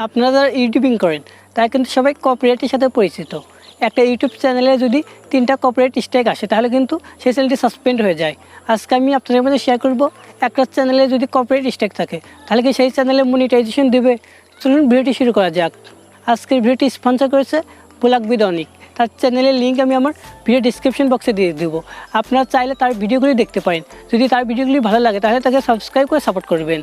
আপনারা যারা ইউটিউবিং করেন তারা কিন্তু সবাই কপিরাইটের সাথে পরিচিত। একটা ইউটিউব চ্যানেলে যদি 3টা কপিরাইট স্ট্রাইক আসে তাহলে কিন্তু সেই চ্যানেলটি সাসপেন্ড হয়ে যায়। আজকে আমি আপনাদের মধ্যে শেয়ার করব একটা চ্যানেলে যদি কপিরাইট স্ট্রাইক থাকে তাহলে কি সেই চ্যানেলে মনিটাইজেশন দেবে। চলুন ভিডিওটি শুরু করা যাক। আজকের ভিডিওটি স্পন্সর করেছে VLOGBID ANIK। তার চ্যানেলের লিঙ্ক আমি আমার ভিডিও ডিসক্রিপশন বক্সে দিয়ে দেবো। আপনারা চাইলে তার ভিডিওগুলি দেখতে পারেন। যদি তার ভিডিওগুলি ভালো লাগে তাহলে তাকে সাবস্ক্রাইব করে সাপোর্ট করবেন।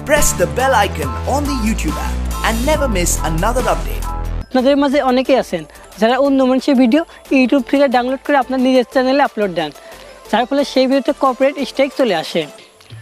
Press the bell icon on the YouTube app and never miss another update. আপনাদের মাঝে অনেকেই আছেন যারা অন্য মানুষের ভিডিও ইউটিউব থেকে ডাউনলোড করে আপনার নিজের চ্যানেলে আপলোড দেন, যার ফলে সেই ভিডিওতে কপিরাইট স্ট্রাইক চলে আসে।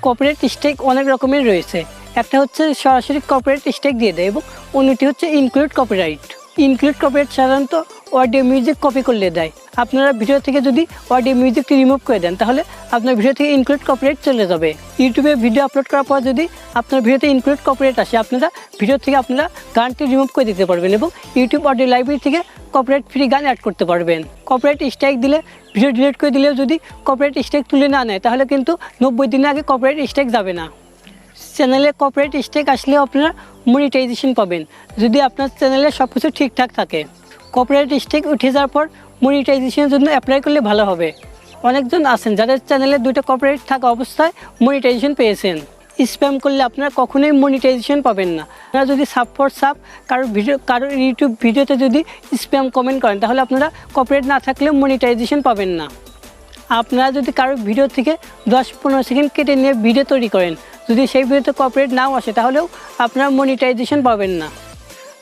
কপিরাইট স্ট্রাইক অনেক রকমের রয়েছে। একটা হচ্ছে সরাসরি কপিরাইট স্ট্রাইক দিয়ে দেয় এবং অন্যটি হচ্ছে ইনক্লুড কপিরাইট। ইনক্লুড কপিরাইট সাধারণত অডিও মিউজিক কপি করলে দেয়। আপনারা ভিডিও থেকে যদি অডিও মিউজিকটি রিমুভ করে দেন তাহলে আপনার ভিডিও থেকে ইনক্লুড কপিরাইট চলে যাবে। ইউটিউবে ভিডিও আপলোড করার পর যদি আপনার ভিডিওতে ইনক্লুড কপিরাইট আসে আপনারা ভিডিও থেকে আপনারা গানটি রিমুভ করে দিতে পারবেন এবং ইউটিউব অডিও লাইব্রেরি থেকে কপিরাইট ফ্রি গান অ্যাড করতে পারবেন। কপিরাইট স্ট্রাইক দিলে ভিডিও ডিলিট করে দিলেও যদি কপিরাইট স্ট্রাইক তুলে না নেয় তাহলে কিন্তু 90 দিনের আগে কপিরাইট স্ট্রাইক যাবে না। চ্যানেলে কপিরাইট স্ট্রাইক আসলেও আপনারা মনিটাইজেশন পাবেন যদি আপনার চ্যানেলে সব কিছু ঠিকঠাক থাকে। কপিরাইট স্ট্রাইক উঠে যাওয়ার পর মনিটাইজেশনের জন্য অ্যাপ্লাই করলে ভালো হবে। অনেকজন আছেন যাদের চ্যানেলে 2টা কপিরাইট থাকা অবস্থায় মনিটাইজেশন পেয়েছেন। স্প্যাম করলে আপনারা কখনোই মনিটাইজেশন পাবেন না। আপনারা যদি সাব ফর সাব কারোর ইউটিউব ভিডিওতে যদি স্প্যাম কমেন্ট করেন তাহলে আপনারা কপিরাইট না থাকলেও মনিটাইজেশন পাবেন না। আপনারা যদি কারোর ভিডিও থেকে 10-15 সেকেন্ড কেটে নিয়ে ভিডিও তৈরি করেন, যদি সেই ভিডিওতে কপিরাইট নাও আসে তাহলেও আপনারা মনিটাইজেশন পাবেন না।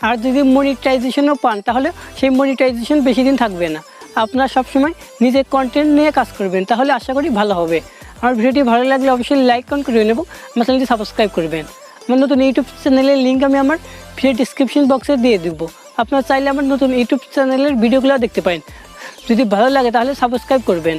আর যদি মনিটাইজেশনও পান তাহলে সেই মনিটাইজেশন বেশি দিন থাকবে না। আপনারা সবসময় নিজের কন্টেন্ট নিয়ে কাজ করবেন, তাহলে আশা করি ভালো হবে। আমার ভিডিওটি ভালো লাগলে অবশ্যই লাইক করবেন এবং আমার চ্যানেলটি সাবস্ক্রাইব করবেন। আমার নতুন ইউটিউব চ্যানেলের লিঙ্ক আমি আমার ভিডিও ডিসক্রিপশন বক্সে দিয়ে দেবো। আপনারা চাইলে আমার নতুন ইউটিউব চ্যানেলের ভিডিওগুলো দেখতে পারেন। যদি ভালো লাগে তাহলে সাবস্ক্রাইব করবেন।